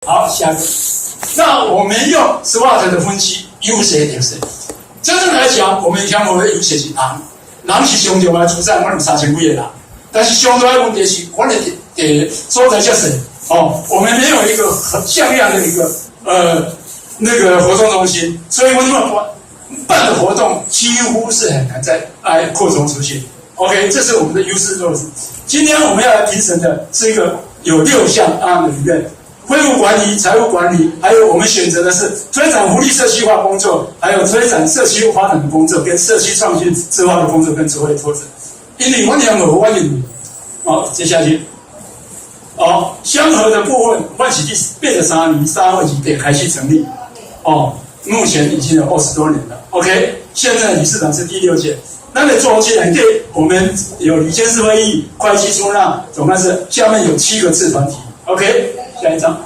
好，下一个。那我们用 SWOT 的分析，优势劣势。真正来讲，我们乡合的优势是人，人是上重要的资产，我们3000几个人。但是上大的问题是，我们的所在较少哦，我们没有一个很像样的一个那个活动中心，所以我们办的活动几乎是很难再来扩充出去。OK， 这是我们的优势弱势。今天我们要来评审的是一个有6项案的里面。会务管理、财务管理，还有我们选择的是推展福利社区化工作，还有推展社区发展的工作，跟社区创新自发的工作跟智慧拓展。因为我两个我领好，接下去，好，乡合的部分，万喜第83年3会期便开始成立，哦，目前已经有20多年了。OK， 现在理事长是第6届。那么总结来对，我们有理监事会议、会计出纳，总干事，下面有7个次团体。OK。下一张，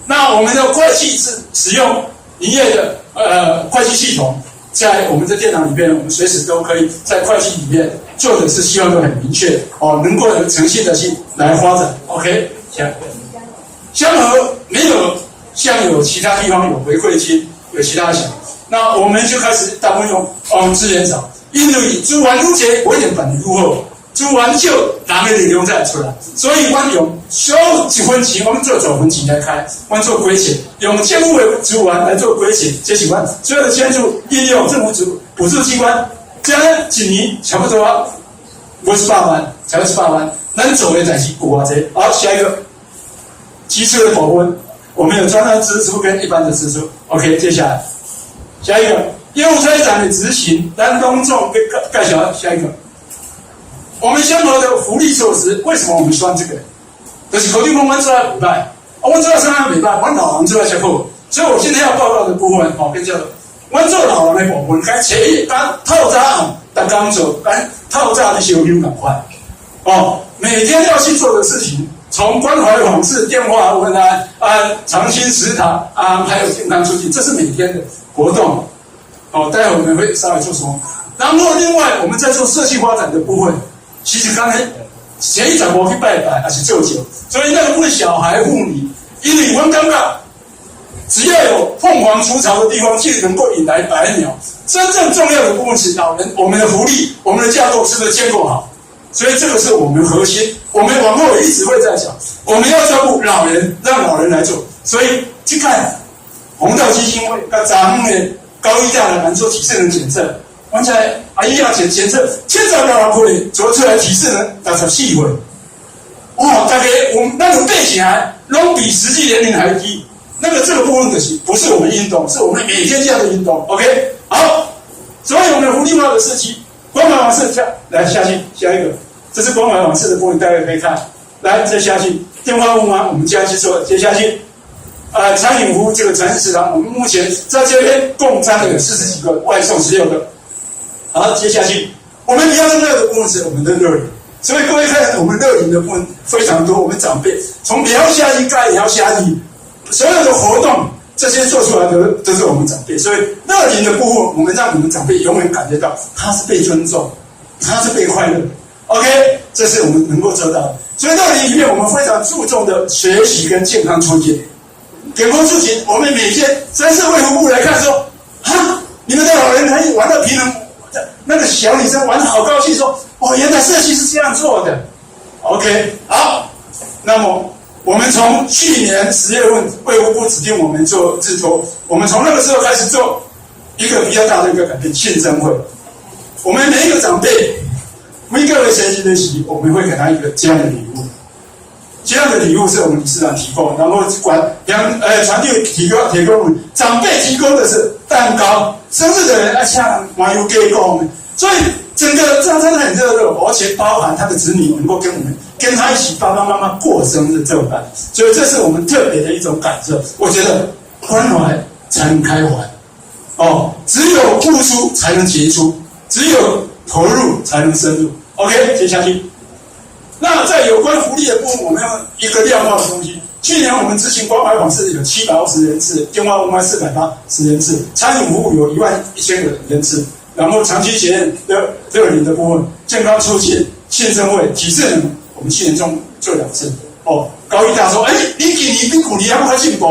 那我们的会计是使用营业的会计系统，在我们的电脑里面，我们随时都可以在会计里面做的是希望都很明确哦，能够有诚信的去来发展。OK， 下一个，乡合没有像有其他地方有回馈金，有其他项，那我们就开始大部分用资源找，因为资源愈多，我一点办理愈好。资源少，人的力量才会出来。所以，我用小1分钱，我们做9分钱来开，我们做规钱，用政府的资源来做规钱，这是我所有的签注应用政府补助机关，这样1年差不多58万，才28万。咱做的代志有偌济。好，下一个，基础的保温，我们有专案支出跟一般的支出。OK， 接下来，下一个业务推展的执行，咱隆重跟介绍下一个。我们乡合的福利措施，为什么我们喜欢这个？就是口径公安做在5代，我做在3代5代，我老人做在最后。所以我今天要报告的部分，哦，跟叫做，我做老人的部分，该前一单透早，但刚做，该透早的修修赶快，哦，每天要去做的事情，从关怀访视、电话问安、长青食堂还有健康促进，这是每天的活动。哦，待会我们会稍微做什么？然后另外我们在做社区发展的部分。其实刚才前一场我去拜拜，还是做酒，所以那个不是小孩妇女，因为我们刚刚只要有凤凰出巢的地方，就能够引来百鸟。真正重要的部分是老人，我们的福利、我们的架构是不是建构好？所以这个是我们核心。我们往后一直会在讲，我们要照顾老人，让老人来做。所以去看红道基金会，咱们的高医大的来做体适能检测。刚才阿姨要检测，70多人可以做出来体适能84岁，哇！大概我们那种背起来，拢比实际年龄还低。那个这个部分的是不是我们运动，是我们每天这样的运动。OK， 好，所以我们福利化的社区，关怀网市来下去，下一个，这是关怀网市的部分，大家可以看。来，再下去，电话问完，我们接下去做，接下去。餐饮服务这个传食堂，我们目前在这边共占了有40几个，外送16个。好，接下去，我们比较重要的部分是我们的乐龄，所以各位看，我们乐龄的部分非常多。我们长辈从聊下一盖聊下一，所有的活动这些做出来的都是我们长辈。所以乐龄的部分，我们让我们长辈永远感觉到他是被尊重，他是被快乐。OK， 这是我们能够做到的。所以乐龄里面，我们非常注重的学习跟健康促进。健康促进，我们每天在社会服务来看说，你们的老人可以玩到平衡。那个小女生玩得好高兴，说：“哦，原来社区是这样做的。” OK， 好。那么我们从去年10月份，卫福部指定我们做自托，我们从那个时候开始做一个比较大的一个改变——庆生会。我们每一个长辈，每个人学习的习，我们会给他一个这样的礼物。这样的礼物是我们理事长提供，然后传递提供长辈提供的是蛋糕，生日的人像网友给我们，所以整个这样真的很热络，而且包含他的子女能够跟他一起爸爸妈妈过生日这种感觉，所以这是我们特别的一种感受。我觉得关怀才能开怀，哦，只有付出才能结出，只有投入才能深入。OK， 接下去。那在有关福利的部分，我们要一个量化的东西。去年我们执行关怀访视有720人次，电话问安480人次，餐饮服务有11000个人次，然后长期学院乐龄的部分，健康促进、庆生会、体适能，我们去年中做2次。哦，高一大说，你今年比去年还要进步，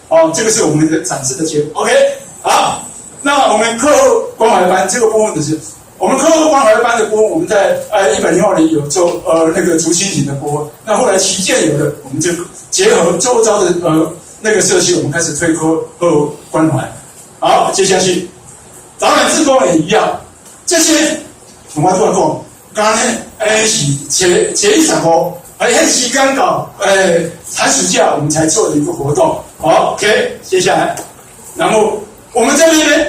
哦，这个是我们的展示的结果。OK， 好，那我们课后关怀班这个部分的是，我们课后关怀班的部分，我们在106年有做那个竹蜻蜓的部分，那后来旗舰有了，我们就结合周遭的那个社区，我们开始推课后关怀。好，接下去导览志工也一样，这些我们做过，刚刚呢，是前1号，很时间到，寒暑假我们才做的一个活动。好 ，OK， 接下来，然后我们这边呢，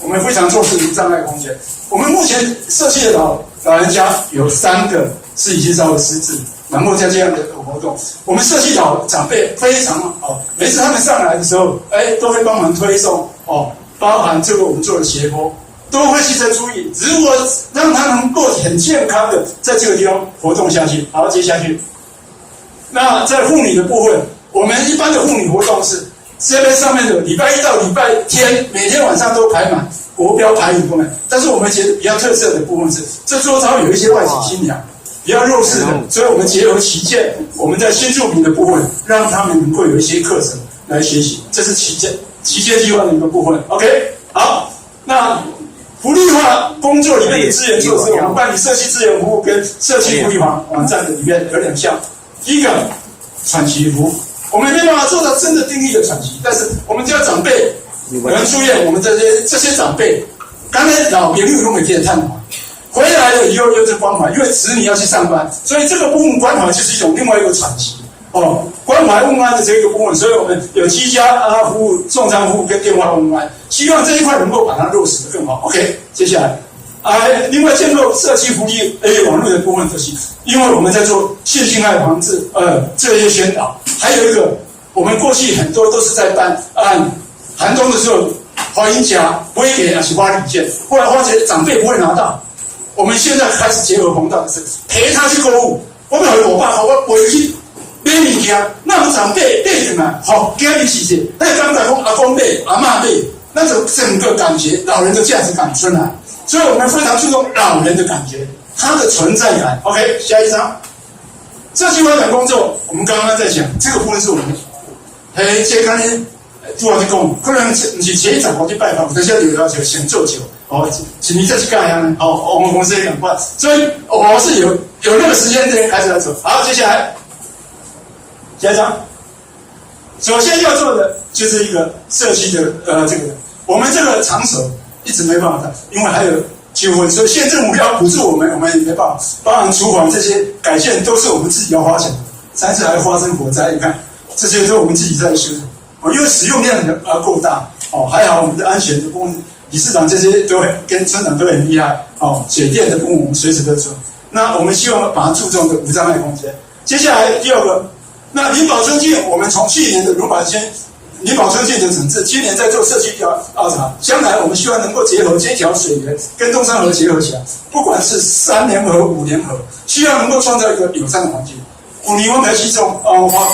我们非常重视无障碍空间。我们目前社区的老人家有3个是已经稍微失智，然后在这样的活动，我们社区长辈非常好，每次他们上来的时候，都会帮忙推送哦，包含这个我们做的斜坡，都会去在注意，如果让他能够很健康的在这个地方活动下去。好，接下去，那在妇女的部分，我们一般的妇女活动是这边上面的礼拜1到礼拜天，每天晚上都排满国标排舞部分，但是我们觉得比较特色的部分是，这周遭有一些外籍新娘，比较弱势的，所以我们结合旗舰，我们在新住民的部分，让他们能够有一些课程来学习，这是旗舰计划的一个部分。OK， 好，那福利化工作里面的资源措施，我们办理社区资源服务跟社区福利网站的里面有2项，第一个喘息服务，我们没办法做到真的定义的喘息，但是我们叫长辈有人住院，我们这些长辈，刚才老朋友都没给探讨，回来了以后又是关怀，因为子女要去上班，所以这个部分关怀就是一种另外一个喘息。关怀问安的这个部分，所以我们有居家服务、送餐服务跟电话问安，希望这一块能够把它落实得更好。OK， 接下来，另外建构社区福利网络的部分就是，因为我们在做性侵害防治这些宣导，还有一个我们过去很多都是在办寒冬的时候，花银夹不会给是花礼券，后来发觉长辈不会拿到，我们现在开始结合红道的是陪他去购物，我们和我爸我回去。买物件，那我长辈买什么？好，给你谢谢。那刚才说阿公买、阿嬷买，那种整个感觉，老人的价值感出来。所以我们非常注重老人的感觉，他的存在感。OK， 下一张。社区发展工作，我们刚刚在讲，这个部分是我们，这刚才拄仔在讲，可能不是前1我去拜访，但是有要求先做久，是你再去干呀？我们公司也赶快，所以我是有那个时间点开始来做。好，接下来。下一张，首先要做的就是一个社区的这个，我们这个场所一直没办法，因为还有纠纷，所以县政府要补助我们也没办法。包含厨房这些改建都是我们自己要花钱的，3次还发生火灾，你看这些都是我们自己在修的，因为使用量够大还好我们的安全的部分，理事长这些都跟村长都很厉害水电的部分我们随时都做。那我们希望把它注重的无障碍空间。接下来第2个。那林保村径，我们从去年的林保村径的整治，今年在做社区调查，将来我们希望能够结合这条水源跟东山河结合起来，不管是3年河、5年河，希望能够创造一个友善的环境。古泥湾的西种花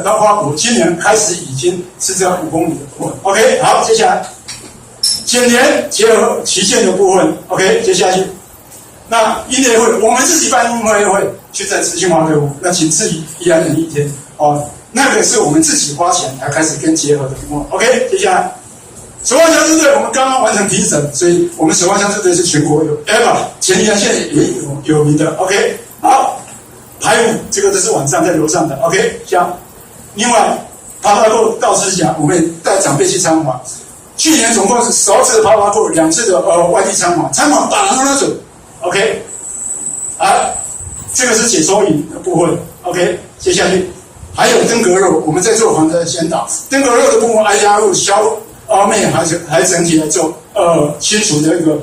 圃，今年开始已经是这样5公里的部分。OK， 好，接下来今年结合旗舰的部分。OK， 接下去。那音乐会，我们自己办音乐会，去在慈心华队伍，那请自己依然人一天那个是我们自己花钱才开始跟结合的部分。OK， 接下来，守望相助队我们刚刚完成评审，所以我们守望相助队是全国前宜兰县也有名的。OK， 好，排舞这个都是晚上在楼上的。OK， 像另外爬爬过告知讲，我们也带长辈去参访，去年总共是12次的爬爬过，2次的外地参访把人那种。OK， 这个是解说营的部分。OK， 接下去还有登革肉，我们在做防灾宣导。登革肉的部分，加入妹还整体来做清除的一个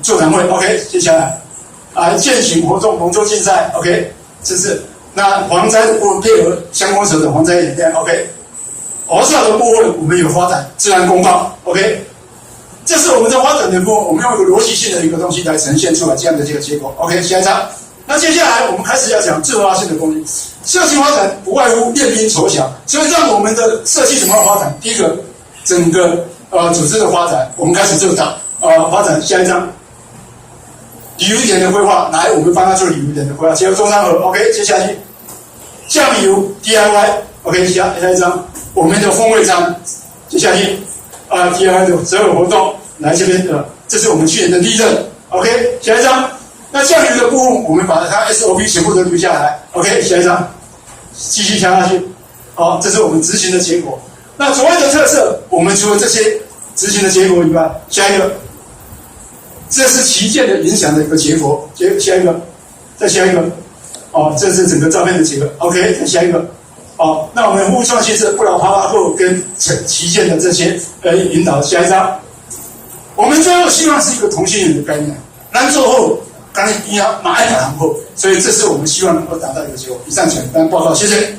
座谈会。OK， 接下来践行活动、农作竞赛。OK， 这是那防灾的部分配合乡公所的防灾演练。OK， 少的部分我们有发展自然公报。OK。这是我们在发展的部分，我们用一个逻辑性的一个东西来呈现出来这样的这个结果。OK， 下一张。那接下来我们开始要讲自发性的东西。社区发展不外乎练兵筹饷，所以让我们的社区怎么样发展？第一个，整个组织的发展，我们开始做到发展。下一张，鲤鱼田的规划，来，我们帮他做鲤鱼田的规划，结合中山河。OK， 接下去，酱油 DIY，OK， 下一张，我们的风味餐，接下去DIY 的择偶活动，来这边的，这是我们去年的历任 ，OK， 下一张。那酱油的部分，我们把它 SOP 全部都留下来 ，OK， 下一张，继续跳下去，好，这是我们执行的结果。那所谓的特色，我们除了这些执行的结果以外，下一个，这是旗舰的影响的一个结果，下一个，再下一个，这是整个照片的结果 ，OK， 再下一个，那我们服务创新是不老爬爬后跟旗舰的这些引导，下一张，我们最后希望是一个同心圆的概念，咱做后。刚才一样，马爱打行后，所以这是我们希望能够达到一个结果。以上简单报告，谢谢。